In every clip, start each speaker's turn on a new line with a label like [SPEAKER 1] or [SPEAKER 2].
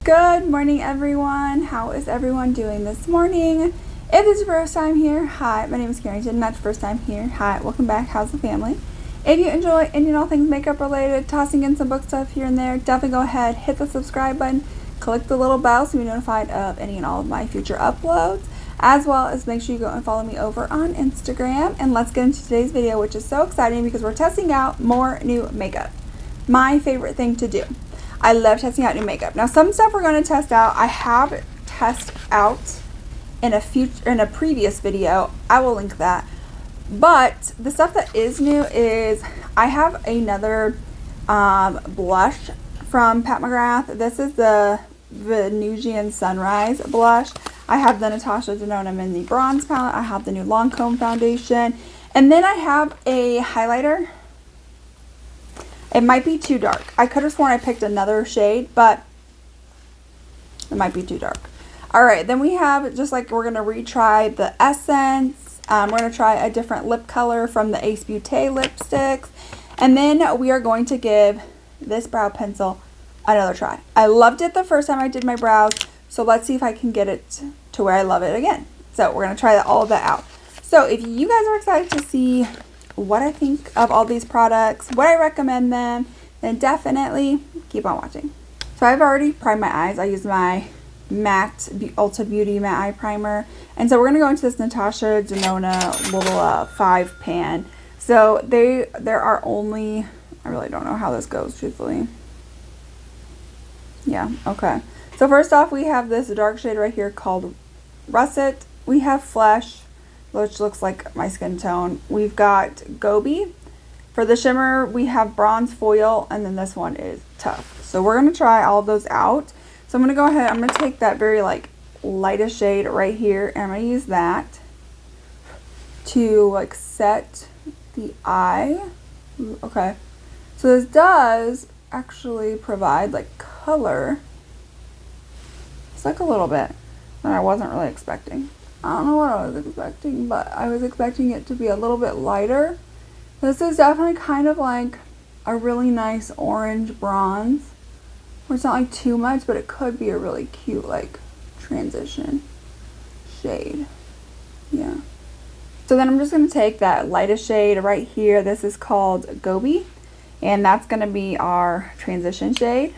[SPEAKER 1] Good morning, everyone. How is everyone doing this morning? If this is your first time here, hi, my name is Carrington. Not your first time here, hi, welcome back. How's the family? If you enjoy any and all things makeup related, tossing in some book stuff here and there, definitely go ahead, hit the subscribe button, click the little bell so you're notified of any and all of my future uploads, as well as make sure you go and follow me over on Instagram. And let's get into today's video, which is so exciting because we're testing out more new makeup. My favorite thing to do. I love testing out new makeup. Now, some stuff we're going to test out, I have tested out in a previous video. I will link that. But the stuff that is new is I have another blush from Mcgrath. This is the Venusian Sunrise blush. I have the Natasha Denona Mini Bronze palette. I have the new Lancome Foundation. And then I have a highlighter. It might be too dark. I could have sworn I picked another shade, but it might be too dark. Alright, then we have, just like we're going to retry the Essence. We're going to try a different lip color from the Ace Beauté lipsticks. And then we are going to give this brow pencil another try. I loved it the first time I did my brows, so let's see if I can get it to where I love it again. So we're going to try all of that out. So if you guys are excited to see what I think of all these products, what I recommend them, then definitely keep on watching. So I've already primed my eyes. I use my matte Ulta Beauty matte eye primer, and so we're gonna go into this Natasha Denona little 5 pan. So there are only, I really don't know how this goes, truthfully. Yeah, okay. So first off, we have this dark shade right here called Russet. We have Flesh, which looks like my skin tone. We've got Gobi. For the shimmer, we have Bronze Foil, and then this one is Tough. So we're going to try all of those out. So I'm going to go ahead, I'm going to take that very like lightest shade right here, and I'm going to use that to like set the eye. Okay. So this does actually provide like color. It's like a little bit that I wasn't really expecting. I don't know what I was expecting, but I was expecting it to be a little bit lighter. This is definitely kind of like a really nice orange bronze. Where it's not like too much, but it could be a really cute like transition shade. Yeah. So then I'm just going to take that lightest shade right here. This is called Gobi, and that's going to be our transition shade.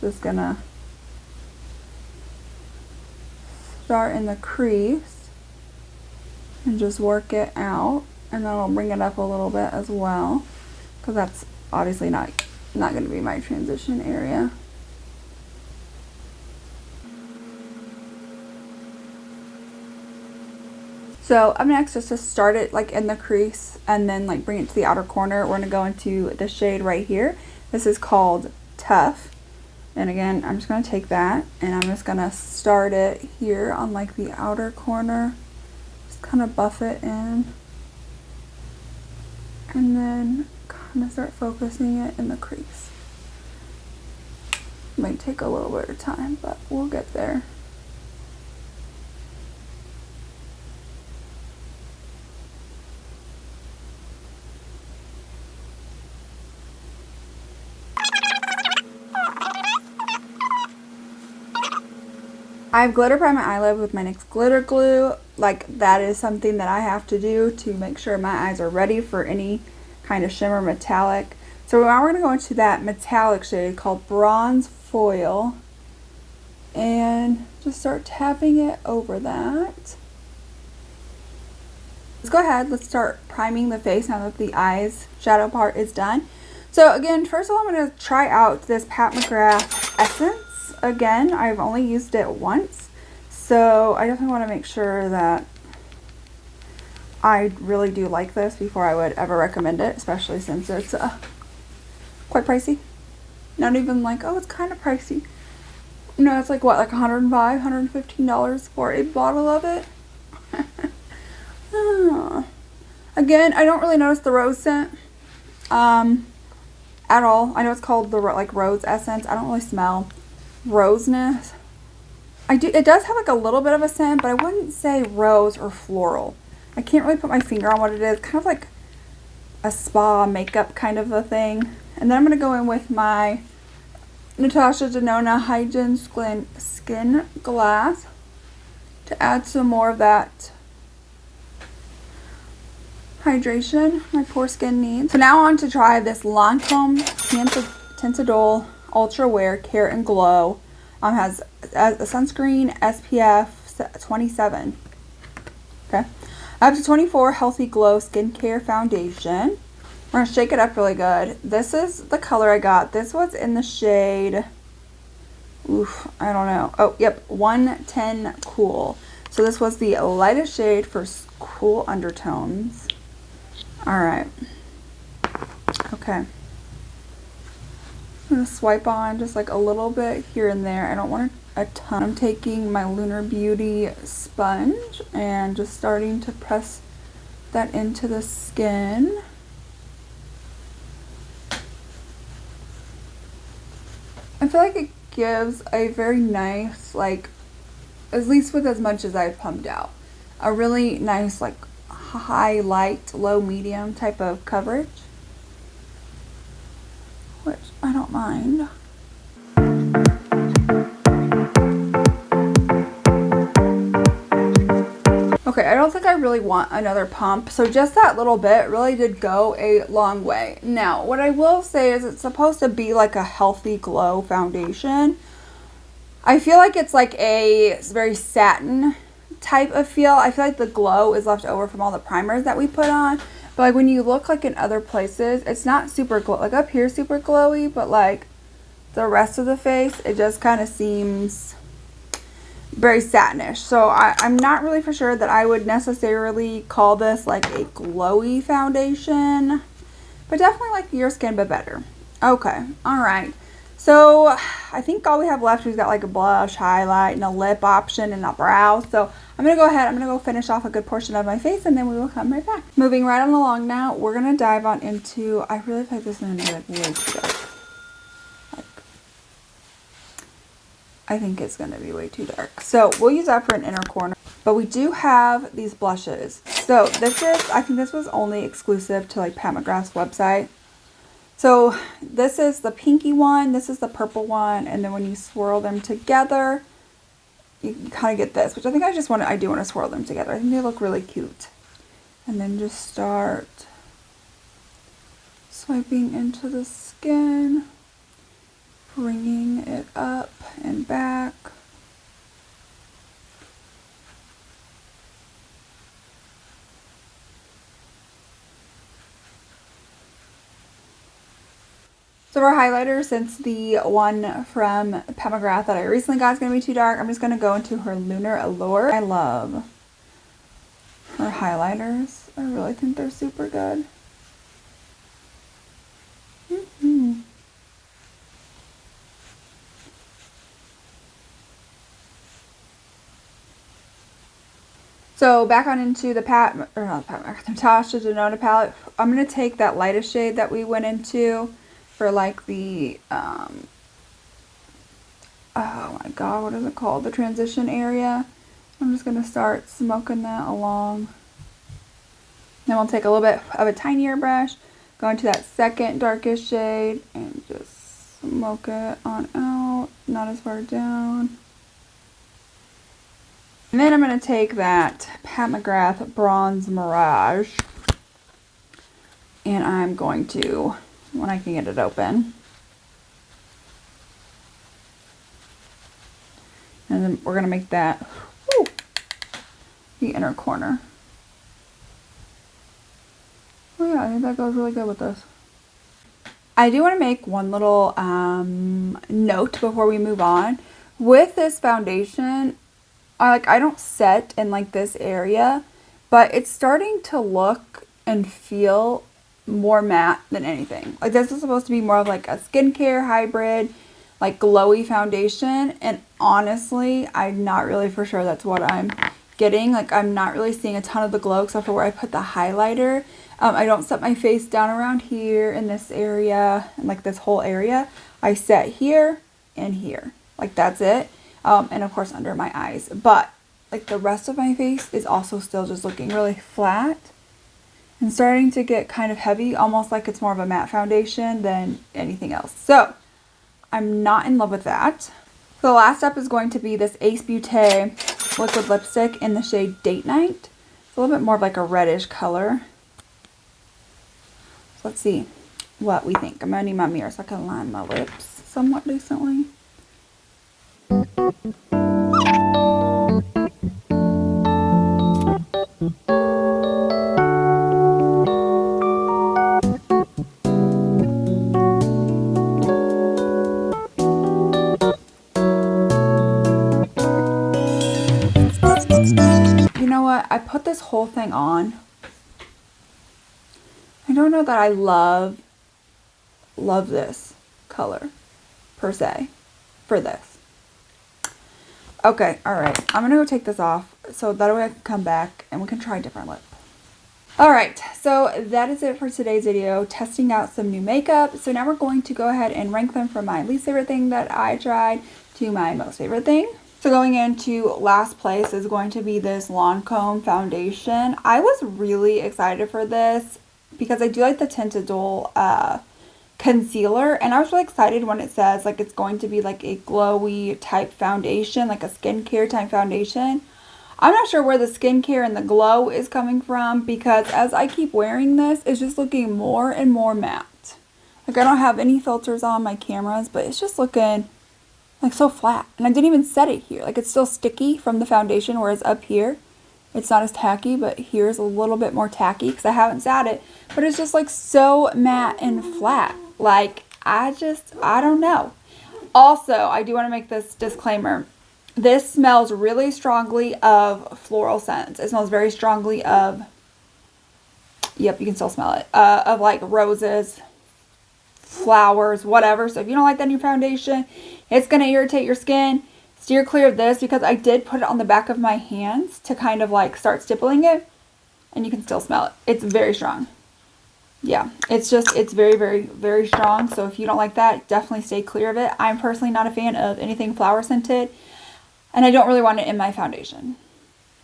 [SPEAKER 1] Just going to start in the crease and just work it out, and then I'll bring it up a little bit as well, because that's obviously not going to be my transition area. So up next, just to start it like in the crease and then like bring it to the outer corner, we're going to go into the shade right here. This is called Tough. And again, I'm just going to take that and I'm just going to start it here on like the outer corner. Just kind of buff it in. And then kind of start focusing it in the crease. Might take a little bit of time, but we'll get there. I've glitter primed my eyelid with my NYX glitter glue. Like, that is something that I have to do to make sure my eyes are ready for any kind of shimmer metallic. So now we're going to go into that metallic shade called Bronze Foil and just start tapping it over that. Let's go ahead, let's start priming the face now that the eyes shadow part is done. So again, first of all, I'm going to try out this Mcgrath Essence. Again, I've only used it once, so I definitely want to make sure that I really do like this before I would ever recommend it, especially since it's quite pricey. Not even like, oh, it's kind of pricey. No, it's like what, like $105, $115 for a bottle of it. Again, I don't really notice the rose scent at all. I know it's called the like rose essence. I don't really smell roseness. It does have like a little bit of a scent, but I wouldn't say rose or floral. I can't really put my finger on what it is. Kind of like a spa makeup kind of a thing. And then I'm going to go in with my Natasha Denona Hygiene Skin Glass to add some more of that hydration my poor skin needs. So now on to try this Lancome Tinted Dole Ultra Wear Care and Glow. Has a sunscreen SPF 27. Okay. Up to 24 Healthy Glow Skincare Foundation. We're going to shake it up really good. This is the color I got. This was in the shade, oof, I don't know. Oh, yep, 110 Cool. So this was the lightest shade for cool undertones. All right. Okay. I'm going to swipe on just like a little bit here and there. I don't want a ton. I'm taking my Lunar Beauty sponge and just starting to press that into the skin. I feel like it gives a very nice, like, at least with as much as I've pumped out, a really nice, like, high, light, low, medium type of coverage, which I don't mind. Okay, I don't think I really want another pump, so just that little bit really did go a long way. Now, what I will say is it's supposed to be like a healthy glow foundation. I feel like it's like a very satin type of feel. I feel like the glow is left over from all the primers that we put on, but like when you look like in other places, it's not super glow. Like up here, super glowy, but like the rest of the face, it just kind of seems very satinish. So I'm not really for sure that I would necessarily call this like a glowy foundation, but definitely like your skin but better. Okay, all right, so I think all we have left, we've got like a blush, highlight, and a lip option, and a brow. So I'm gonna go ahead, I'm gonna go finish off a good portion of my face, and then we will come right back. Moving right on along now, we're gonna dive on into, I really feel like this is gonna be like way too dark. I think it's going to be way too dark. So we'll use that for an inner corner. But we do have these blushes. So this is, I think this was only exclusive to like Pat McGrath's website. So this is the pinky one, this is the purple one, and then when you swirl them together, you kind of get this, which I think I do want to swirl them together. I think they look really cute. And then just start swiping into the skin, bringing it up and back. So our highlighter, since the one from Pat McGrath that I recently got is going to be too dark, I'm just going to go into her Lunar Allure. I love her highlighters. I really think they're super good. So back on into the Natasha Janona palette. I'm going to take that lightest shade that we went into for like the, oh my god, what is it called? The transition area. I'm just going to start smoking that along. Then we'll take a little bit of a tinier brush, go into that second darkest shade, and just smoke it on out, not as far down. And then I'm going to take that Pat McGrath Bronze Mirage, and I'm going to, when I can get it open, and then we're going to make that the inner corner. Oh yeah, I think that goes really good with this. I do want to make one little note before we move on. With this foundation, I don't set in like this area, but it's starting to look and feel more matte than anything. Like this is supposed to be more of like a skincare hybrid, like glowy foundation, and honestly, I'm not really for sure that's what I'm getting. Like I'm not really seeing a ton of the glow except for where I put the highlighter. I don't set my face down around here in this area and like this whole area. I set here and here. Like that's it. And of course under my eyes, but like the rest of my face is also still just looking really flat and starting to get kind of heavy, almost like it's more of a matte foundation than anything else. So I'm not in love with that. So the last step is going to be this Ace Beauté liquid lipstick in the shade Date Night. It's a little bit more of like a reddish color. So let's see what we think. I'm going to need my mirror so I can line my lips somewhat decently. You know what? I put this whole thing on. I don't know that I love this color per se for this. Okay, alright. I'm gonna go take this off so that way I can come back and we can try a different lip. Alright, so that is it for today's video, testing out some new makeup. So now we're going to go ahead and rank them from my least favorite thing that I tried to my most favorite thing. So going into last place is going to be this Lancome Foundation. I was really excited for this because I do like the Tinted Dole concealer, and I was really excited when it says like it's going to be like a glowy type foundation, like a skincare type foundation. I'm not sure where the skincare and the glow is coming from because as I keep wearing this, it's just looking more and more matte. Like I don't have any filters on my cameras, but it's just looking like so flat. And I didn't even set it here. Like it's still sticky from the foundation, whereas up here it's not as tacky, but here's a little bit more tacky because I haven't sat it. But it's just like so matte and flat. Like I don't know. Also, I do want to make this disclaimer. This smells really strongly of floral scents. It smells very strongly of, yep, you can still smell it, of like roses, flowers, whatever. So if you don't like that in your foundation, it's going to irritate your skin. Steer clear of this because I did put it on the back of my hands to kind of like start stippling it, and you can still smell it. It's very strong. Yeah, it's very, very, very strong. So if you don't like that, definitely stay clear of it. I'm personally not a fan of anything flower scented, and I don't really want it in my foundation.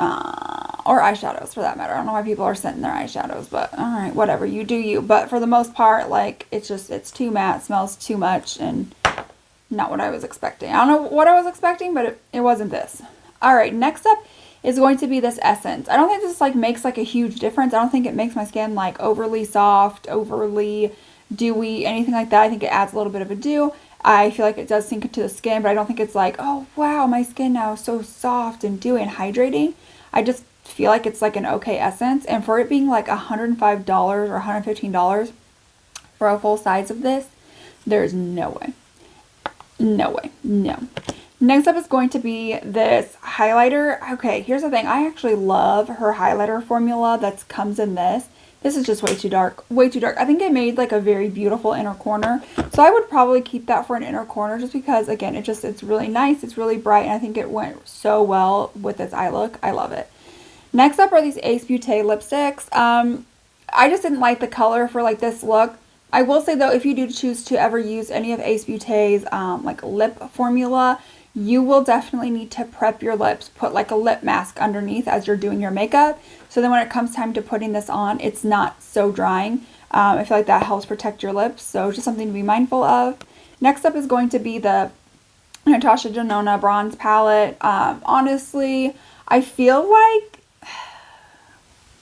[SPEAKER 1] Or eyeshadows for that matter. I don't know why people are scenting their eyeshadows, but alright, whatever, you do you. But for the most part, like, it's too matte, smells too much, and not what I was expecting. I don't know what I was expecting, but it wasn't this. Alright, next up is going to be this essence. I don't think this like makes like a huge difference. I don't think it makes my skin like overly soft, overly dewy, anything like that. I think it adds a little bit of a dew. I feel like it does sink into the skin, but I don't think it's like, oh wow, my skin now is so soft and dewy and hydrating. I just feel like it's like an okay essence, and for it being like $105 or $115 for a full size of this, there's no way. No way. No. Next up is going to be this highlighter. Okay, here's the thing. I actually love her highlighter formula that comes in this. This is just way too dark. Way too dark. I think it made like a very beautiful inner corner. So I would probably keep that for an inner corner just because, again, it's really nice. It's really bright, and I think it went so well with this eye look. I love it. Next up are these Ace Beauté lipsticks. I just didn't like the color for like this look. I will say though, if you do choose to ever use any of Ace Beauté's like lip formula, you will definitely need to prep your lips. Put like a lip mask underneath as you're doing your makeup. So then when it comes time to putting this on, it's not so drying. I feel like that helps protect your lips. So just something to be mindful of. Next up is going to be the Natasha Janona bronze palette. Honestly, I feel like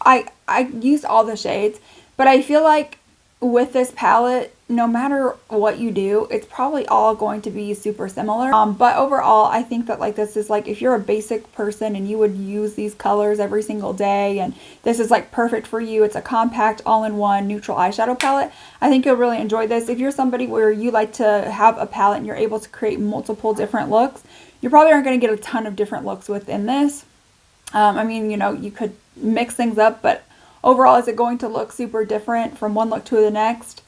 [SPEAKER 1] I used all the shades, but I feel like with this palette, no matter what you do, it's probably all going to be super similar. But overall, I think that like this is like if you're a basic person and you would use these colors every single day, and this is like perfect for you. It's a compact all-in-one neutral eyeshadow palette. I think you'll really enjoy this. If you're somebody where you like to have a palette and you're able to create multiple different looks, you probably aren't going to get a ton of different looks within this. I mean, you know, you could mix things up, but overall, is it going to look super different from one look to the next?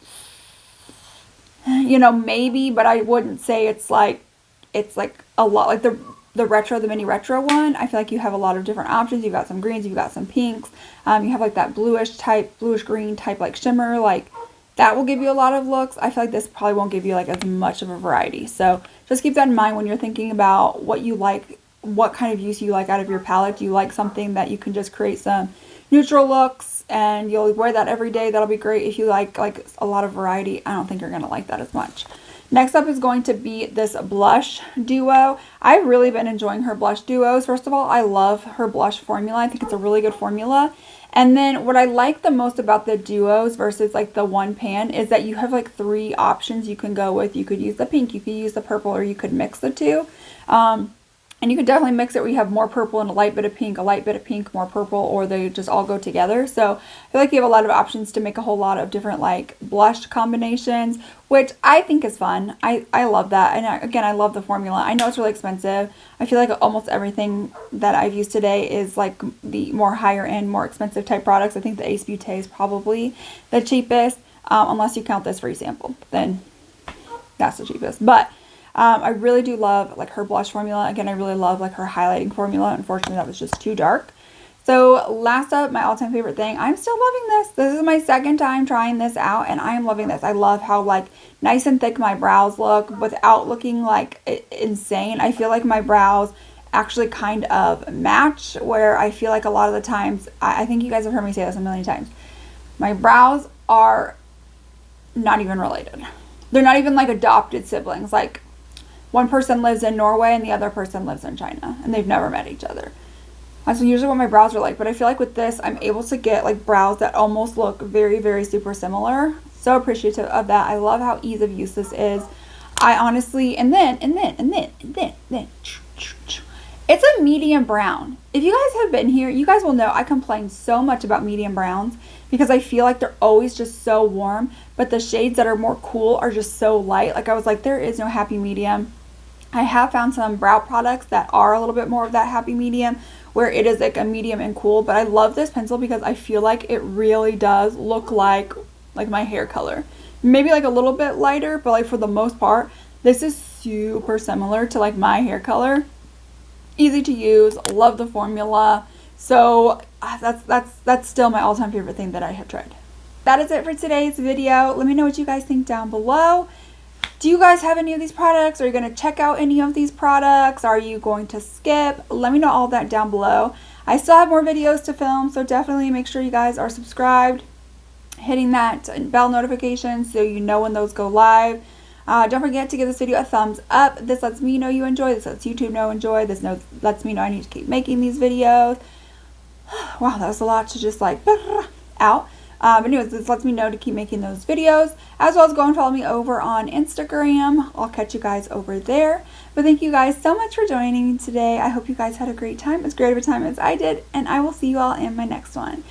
[SPEAKER 1] You know, maybe, but I wouldn't say it's like a lot. Like the mini retro one, I feel like you have a lot of different options. You've got some greens, you've got some pinks. You have like that bluish green type like shimmer. Like that will give you a lot of looks. I feel like this probably won't give you like as much of a variety. So just keep that in mind when you're thinking about what you like, what kind of use you like out of your palette. Do you like something that you can just create some neutral looks and you'll wear that every day? That'll be great. If you like a lot of variety, I don't think you're gonna like that as much. Next up is going to be this blush duo. I've really been enjoying her blush duos. First of all, I love her blush formula. I think it's a really good formula. And then what I like the most about the duos versus like the one pan is that you have like 3 options you can go with. You could use the pink, you could use the purple, or you could mix the two. And you could definitely mix it where you have more purple and a light bit of pink, more purple, or they just all go together. So I feel like you have a lot of options to make a whole lot of different like blush combinations, which I think is fun. I love that. And again, I love the formula. I know it's really expensive. I feel like almost everything that I've used today is like the more higher end, more expensive type products. I think the Ace Beauté is probably the cheapest, unless you count this free sample. Then that's the cheapest. But I really do love like her blush formula. Again, I really love like her highlighting formula. Unfortunately, that was just too dark. So last up, my all-time favorite thing. I'm still loving this. This is my second time trying this out, and I am loving this. I love how like nice and thick my brows look without looking like insane. I feel like my brows actually kind of match, where I feel like a lot of the times, I think you guys have heard me say this a million times, my brows are not even related. They're not even like adopted siblings. Like, one person lives in Norway and the other person lives in China, and they've never met each other. That's usually what my brows are like, but I feel like with this, I'm able to get like brows that almost look very, very super similar. So appreciative of that. I love how ease of use this is. I honestly, and then, it's a medium brown. If you guys have been here, you guys will know I complain so much about medium browns because I feel like they're always just so warm, but the shades that are more cool are just so light. Like I was like, there is no happy medium. I have found some brow products that are a little bit more of that happy medium, where it is like a medium and cool, but I love this pencil because I feel like it really does look like my hair color. Maybe like a little bit lighter, but like for the most part, this is super similar to like my hair color. Easy to use, love the formula. So that's still my all-time favorite thing that I have tried. That is it for today's video. Let me know what you guys think down below. Do you guys have any of these products? Are you going to check out any of these products? Are you going to skip? Let me know all that down below. I still have more videos to film, so definitely make sure you guys are subscribed, hitting that bell notification so you know when those go live. Don't forget to give this video a thumbs up. This lets me know you enjoy. This lets YouTube know enjoy. This lets me know I need to keep making these videos. Wow, that was a lot to just like out. But anyways, this lets me know to keep making those videos, as well as go and follow me over on Instagram. I'll catch you guys over there. But thank you guys so much for joining me today. I hope you guys had a great time, as great of a time as I did, and I will see you all in my next one.